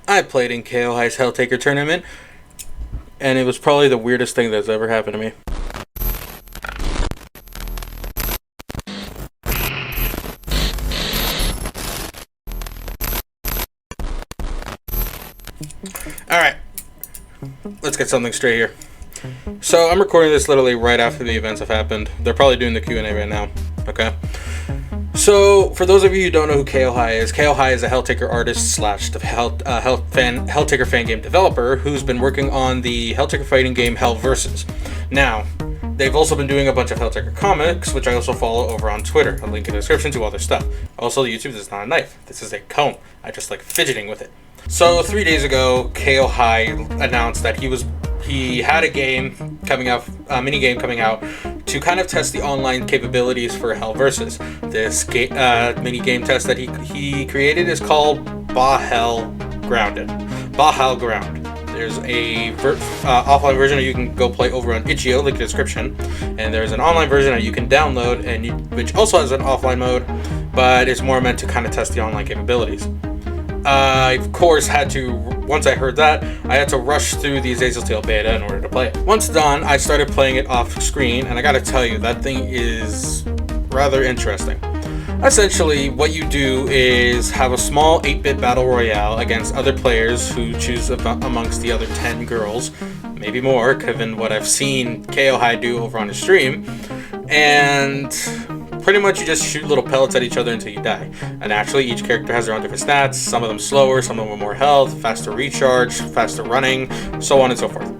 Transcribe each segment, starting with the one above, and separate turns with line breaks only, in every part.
I played in Kyo-Hei's Helltaker tournament, and it was probably the weirdest thing that's ever happened to me. Alright, let's get something straight here. So I'm recording this literally right after the events have happened. They're probably doing the Q&A right now, okay? So, for those of you who don't know who Kyo-Hei is a Helltaker artist slash Helltaker fan game developer who's been working on the Helltaker fighting game Hell Versus. Now, they've also been doing a bunch of Helltaker comics, which I also follow over on Twitter. A link in the description to all their stuff. Also, YouTube, this is not a knife. This is a comb. I just like fidgeting with it. So 3 days ago, Kyo-Hei announced that he had a game coming out, mini game coming out to kind of test the online capabilities for Hell Versus. This mini game test that he created is called BAHELL Ground. There's a offline version that you can go play over on itch.io, link in the description, and there's an online version that you can download, which also has an offline mode, but it's more meant to kind of test the online capabilities. I, of course, once I heard that, I had to rush through the Azazel's Tale beta in order to play it. Once done, I started playing it off screen, and I gotta tell you, that thing is rather interesting. Essentially, what you do is have a small 8-bit battle royale against other players who choose amongst the other 10 girls, maybe more, given what I've seen Kyo-Hei do over on his stream, and pretty much you just shoot little pellets at each other until you die. And actually, each character has their own different stats, some of them slower, some of them with more health, faster recharge, faster running, so on and so forth.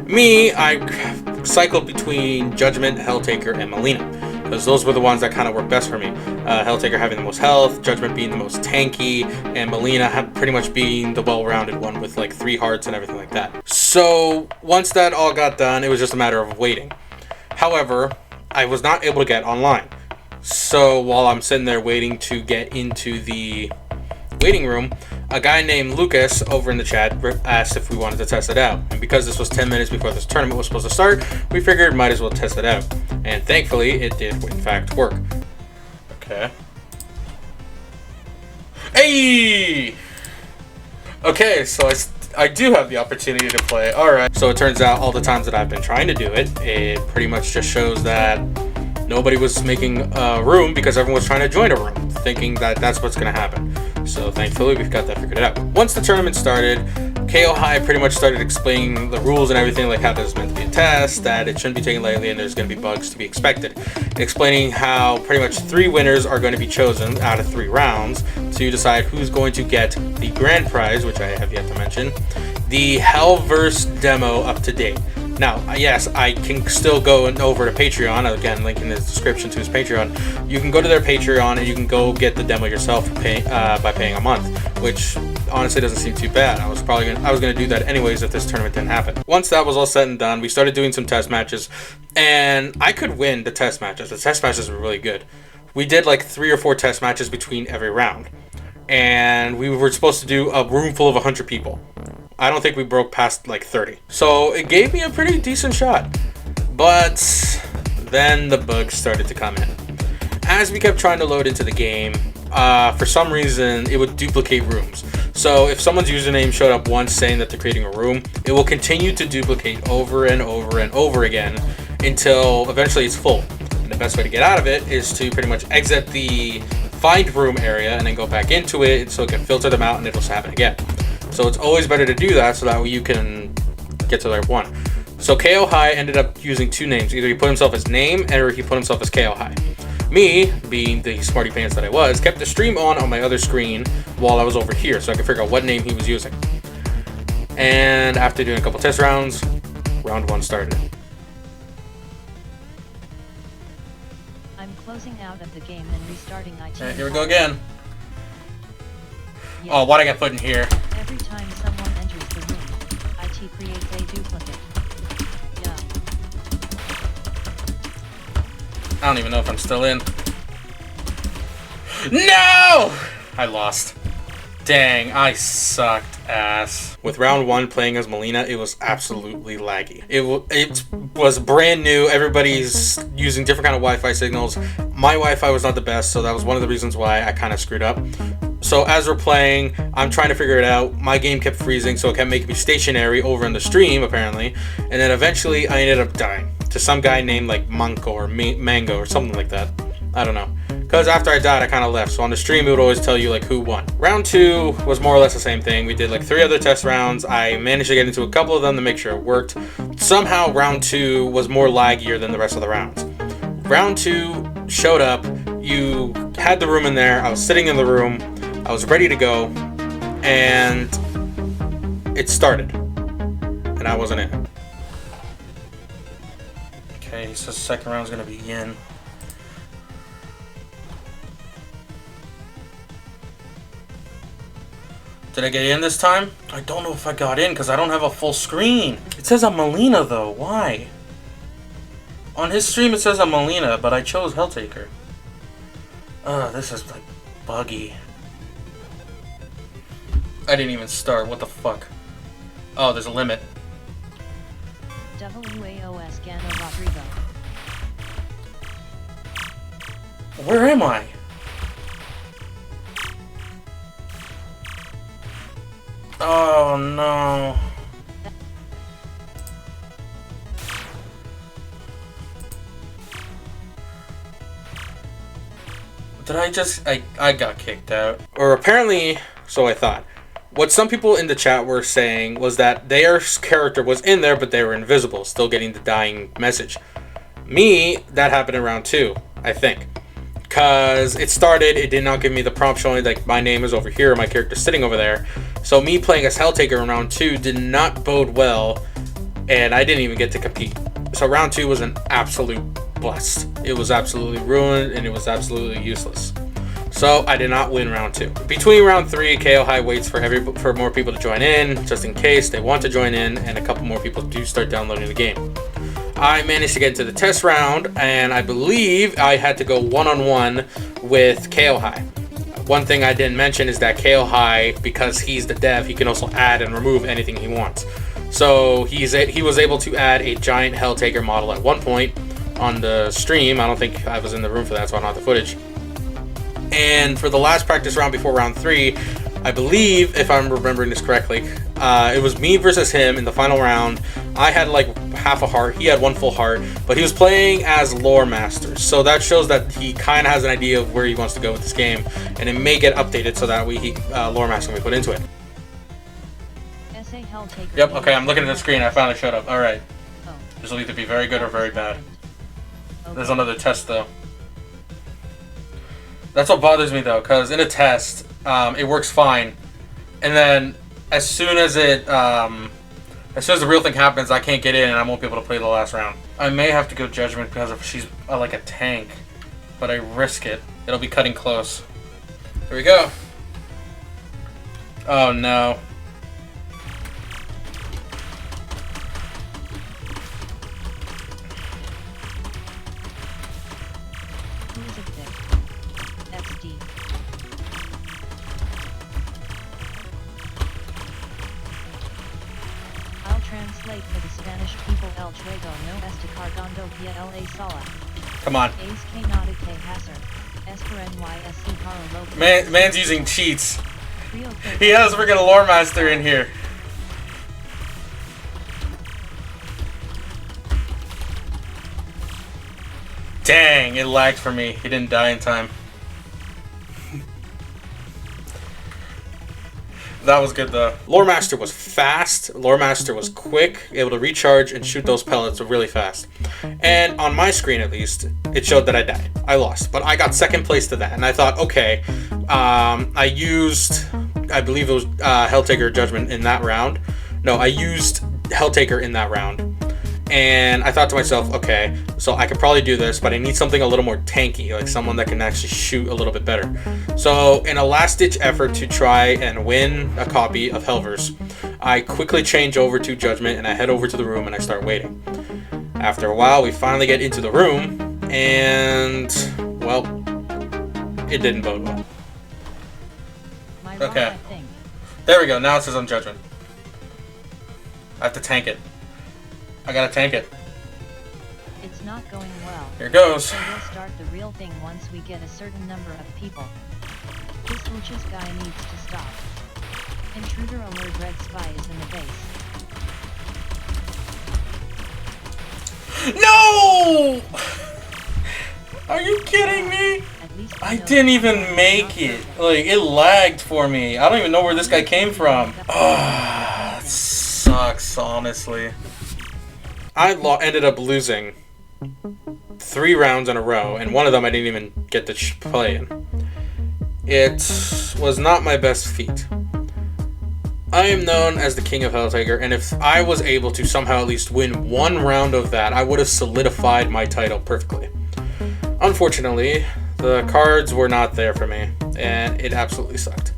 Me, I cycled between Judgment, Helltaker, and Melina, because those were the ones that kind of worked best for me. Helltaker having the most health, Judgment being the most tanky, and Melina pretty much being the well-rounded one with like 3 hearts and everything like that. So once that all got done, it was just a matter of waiting. However, I was not able to get online. So while I'm sitting there waiting to get into the waiting room, a guy named Lucas over in the chat asked if we wanted to test it out. And because this was 10 minutes before this tournament was supposed to start, we figured might as well test it out. And thankfully, it did in fact work. Okay. Hey! Okay, so I do have the opportunity to play. Alright. So it turns out all the times that I've been trying to do it, it pretty much just shows that nobody was making room because everyone was trying to join a room, thinking that that's what's going to happen. So thankfully, we've got that figured out. Once the tournament started, Kyo-Hei pretty much started explaining the rules and everything, like how this is meant to be a test, that it shouldn't be taken lightly, and there's going to be bugs to be expected. Explaining how pretty much 3 winners are going to be chosen out of 3 rounds to decide who's going to get the grand prize, which I have yet to mention, the Hellverse demo up to date. Now, yes, I can still go over to Patreon. Again, link in the description to his Patreon. You can go to their Patreon and you can go get the demo yourself by paying a month, which honestly doesn't seem too bad. I was gonna do that anyways if this tournament didn't happen. Once that was all said and done, we started doing some test matches, and I could win the test matches. The test matches were really good. We did like 3 or 4 test matches between every round, and we were supposed to do a room full of 100 people. I don't think we broke past like 30. So it gave me a pretty decent shot. But then the bugs started to come in. As we kept trying to load into the game, for some reason, it would duplicate rooms. So if someone's username showed up once saying that they're creating a room, it will continue to duplicate over and over and over again until eventually it's full. And the best way to get out of it is to pretty much exit the find room area and then go back into it so it can filter them out and it'll happen again. So it's always better to do that so that way you can get to the right one. So Kyo-Hei ended up using 2 names. Either he put himself as name or he put himself as Kyo-Hei. Me, being the smarty pants that I was, kept the stream on my other screen while I was over here so I could figure out what name he was using. And after doing a couple test rounds, round 1 started.
I'm closing out of the game and restarting IT.
Alright, here we go again.
Yes.
Oh, why'd I get put in here?
Every time someone enters the room, IT creates a duplicate. Yeah.
I don't even know if I'm still in. No! I lost. Dang, I sucked ass. With round 1 playing as Melina, it was absolutely laggy. It was brand new. Everybody's using different kind of Wi-Fi signals. My Wi-Fi was not the best, so that was one of the reasons why I kind of screwed up. So as we're playing, I'm trying to figure it out. My game kept freezing, so it kept making me stationary over in the stream, apparently. And then eventually, I ended up dying to some guy named like Manko or Mango or something like that. I don't know. Because after I died, I kind of left. So on the stream, it would always tell you like who won. Round 2 was more or less the same thing. We did like 3 other test rounds. I managed to get into a couple of them to make sure it worked. Somehow, round 2 was more laggier than the rest of the rounds. Round 2 showed up. You had the room in there. I was sitting in the room. I was ready to go, and it started, and I wasn't in. Okay, so the second round's gonna begin. Did I get in this time? I don't know if I got in because I don't have a full screen. It says I'm Melina though. Why? On his stream it says I'm Melina, but I chose Helltaker. This is like buggy. I didn't even start. What the fuck? Oh, there's a limit.
WAOS Gano Rodrigo.
Where am I? Oh no. Did I just... I got kicked out. Or apparently, so I thought. What some people in the chat were saying was that their character was in there, but they were invisible, still getting the dying message. Me, that happened in round 2, I think. Because it started, it did not give me the prompt showing like my name is over here, my character's sitting over there. So me playing as Helltaker in round 2 did not bode well, and I didn't even get to compete. So round 2 was an absolute bust. It was absolutely ruined, and it was absolutely useless. So I did not win round 2. Between round 3, Kyo-Hei waits for more people to join in, just in case they want to join in, and a couple more people do start downloading the game. I managed to get into the test round, and I believe I had to go one-on-one with Kyo-Hei. One thing I didn't mention is that Kyo-Hei, because he's the dev, he can also add and remove anything he wants. So he was able to add a giant Helltaker model at one point on the stream. I don't think I was in the room for that, so I don't have the footage. And for the last practice round before round 3, I believe, if I'm remembering this correctly, it was me versus him in the final round. I had like half a heart, he had 1 full heart, but he was playing as Lore Master. So that shows that he kind of has an idea of where he wants to go with this game, and it may get updated so that Lore Master can be put into it. Yep, okay, I'm looking at the screen, I finally showed up. Alright. This will either be very good or very bad. There's another test though. That's what bothers me though, because in a test, it works fine, and then as soon as the real thing happens, I can't get in and I won't be able to play the last round. I may have to go Judgment because she's like a tank, but I risk it. It'll be cutting close. Here we go. Oh no.
Translate for the Spanish people el juego no está cargando via la sala.
Come on. Man's using cheats. He has freaking Lore Master in here. Dang, it lagged for me. He didn't die in time. That was good though. Lore Master was fast, Lore Master was quick, able to recharge and shoot those pellets really fast. And on my screen at least, it showed that I died. I lost, but I got second place to that. And I thought, okay, I used, I believe it was Helltaker Judgment in that round. No, I used Helltaker in that round. And I thought to myself, okay, so I could probably do this, but I need something a little more tanky, like someone that can actually shoot a little bit better. So in a last-ditch effort to try and win a copy of Hellverse, I quickly change over to Judgment and I head over to the room and I start waiting. After a while, we finally get into the room and, well, it didn't bode well. Okay, there we go, now it says I'm Judgment. I have to tank it. I gotta tank it.
It's not going well.
Here goes.
So we'll start the real thing once we get a certain number of people. This torches guy needs to stop. Intruder alert, red spy is in the base.
No! Are you kidding me? I didn't even make it. Like, it lagged for me. I don't even know where this guy came from. Ah, it sucks, honestly. I ended up losing 3 rounds in a row, and one of them I didn't even get to play in. It was not my best feat. I am known as the King of Helltaker, and if I was able to somehow at least win 1 round of that, I would have solidified my title perfectly. Unfortunately, the cards were not there for me, and it absolutely sucked.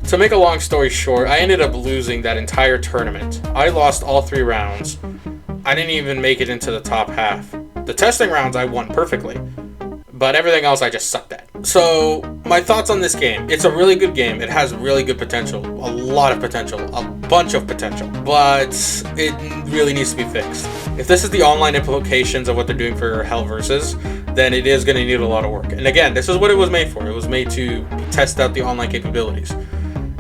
To make a long story short, I ended up losing that entire tournament. I lost all 3 rounds. I didn't even make it into the top half. The testing rounds I won perfectly, but everything else I just sucked at. So, my thoughts on this game. It's a really good game. It has really good potential. A lot of potential. A bunch of potential. But it really needs to be fixed. If this is the online implications of what they're doing for Hell Versus, then it is going to need a lot of work. And again, this is what it was made for. It was made to test out the online capabilities.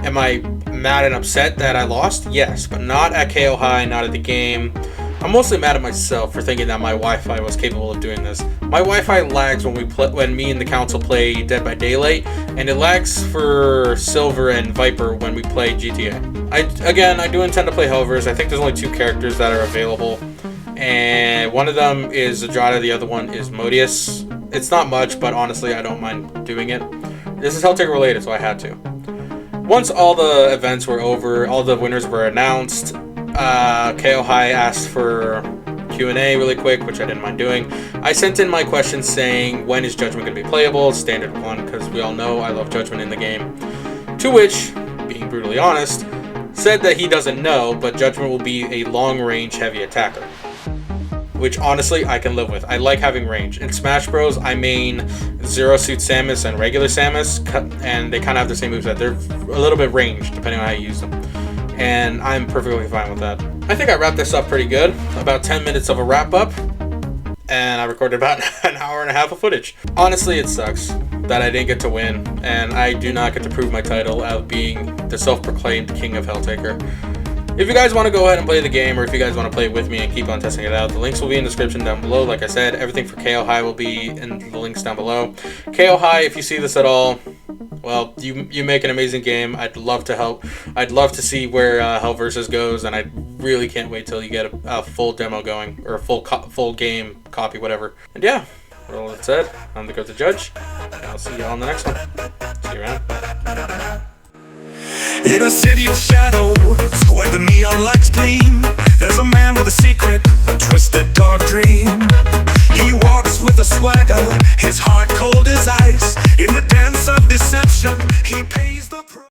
Am I mad and upset that I lost? Yes, but not at Kyo-Hei, not at the game. I'm mostly mad at myself for thinking that my Wi-Fi was capable of doing this. My Wi-Fi lags when me and the council play Dead by Daylight, and it lags for Silver and Viper when we play GTA. I do intend to play Hellverse. I think there's only 2 characters that are available, and one of them is Adrada, the other one is Modius. It's not much, but honestly, I don't mind doing it. This is Helltaker related, so I had to. Once all the events were over, all the winners were announced, Kyo-Hei asked for Q&A really quick, which I didn't mind doing. I sent in my questions saying, when is Judgment going to be playable? Standard 1, because we all know I love Judgment in the game. To which, being brutally honest, said that he doesn't know, but Judgment will be a long-range heavy attacker. Which, honestly, I can live with. I like having range. In Smash Bros, I main Zero Suit Samus and regular Samus, and they kind of have the same moveset. They're a little bit ranged, depending on how you use them. And I'm perfectly fine with that. I think I wrapped this up pretty good. About 10 minutes of a wrap-up, and I recorded about an hour and a half of footage. Honestly, it sucks that I didn't get to win, and I do not get to prove my title of being the self-proclaimed King of Helltaker. If you guys want to go ahead and play the game, or if you guys want to play it with me and keep on testing it out, the links will be in the description down below. Like I said, everything for Kyo-Hei will be in the links down below. Kyo-Hei, if you see this at all, well, you make an amazing game. I'd love to help. I'd love to see where Hell Versus goes, and I really can't wait till you get a full demo going, or a full game copy, whatever. And yeah, with all that said, I'm the Korrupted Judge, and I'll see you all in the next one. See you around.
In a city of shadows, where the neon lights gleam, there's a man with a secret, a twisted dark dream. He walks with a swagger, his heart cold as ice, in the dance of deception.